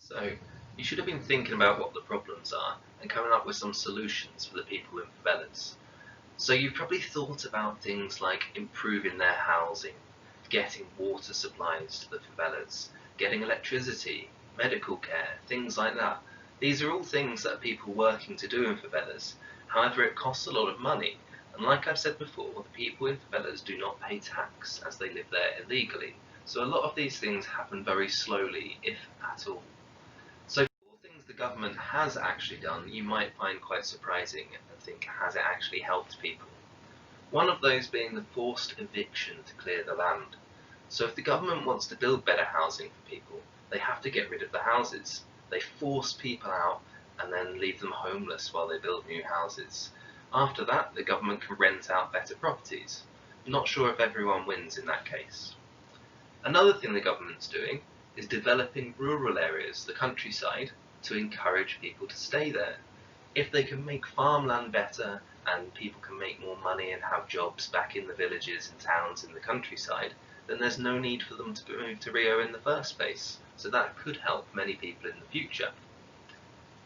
So, you should have been thinking about what the problems are and coming up with some solutions for the people in favelas. So you've probably thought about things like improving their housing, getting water supplies to the favelas, getting electricity, medical care, things like that. These are all things that people working to do in favelas. However, it costs a lot of money, and like I've said before, the people in favelas do not pay tax as they live there illegally. So a lot of these things happen very slowly, if at all. So for things the government has actually done, you might find quite surprising and think, has it actually helped people? One of those being the forced eviction to clear the land. So if the government wants to build better housing for people, they have to get rid of the houses. They force people out and then leave them homeless while they build new houses. After that, the government can rent out better properties. Not sure if everyone wins in that case. Another thing the government's doing is developing rural areas, the countryside, to encourage people to stay there. If they can make farmland better and people can make more money and have jobs back in the villages and towns in the countryside, then there's no need for them to move to Rio in the first place. So that could help many people in the future.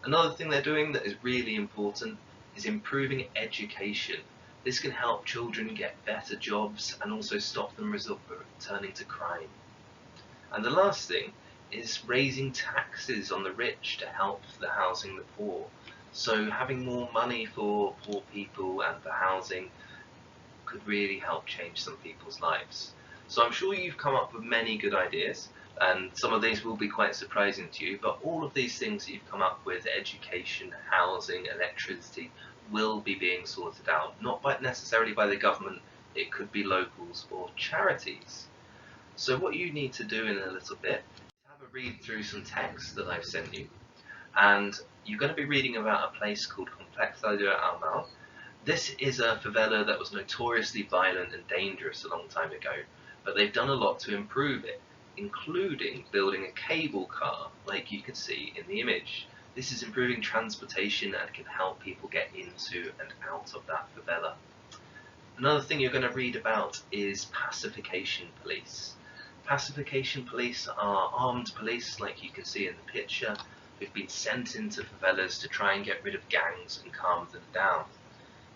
Another thing they're doing that is really important is improving education. This can help children get better jobs and also stop them returning to crime. And the last thing is raising taxes on the rich to help the housing the poor. So having more money for poor people and for housing could really help change some people's lives. So I'm sure you've come up with many good ideas, and some of these will be quite surprising to you, but all of these things that you've come up with, education, housing, electricity, will be being sorted out, not necessarily by the government, it could be locals or charities. So what you need to do in a little bit is have a read through some text that I've sent you, and you're going to be reading about a place called Complexo de Almal. This is a favela that was notoriously violent and dangerous a long time ago, but they've done a lot to improve it, including building a cable car, like you can see in the image. This is improving transportation and can help people get into and out of that favela. Another thing you're going to read about is pacification police. Pacification police are armed police, like you can see in the picture, who've been sent into favelas to try and get rid of gangs and calm them down.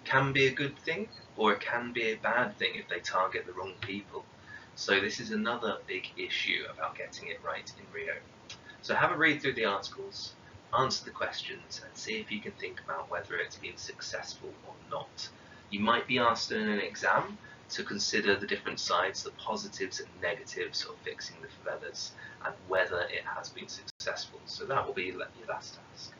Can be a good thing, or it can be a bad thing if they target the wrong people. So this is another big issue about getting it right in Rio. So have a read through the articles, answer the questions, and see if you can think about whether it's been successful or not. You might be asked in an exam to consider the different sides, the positives and negatives of fixing the favelas, and whether it has been successful. So that will be your last task.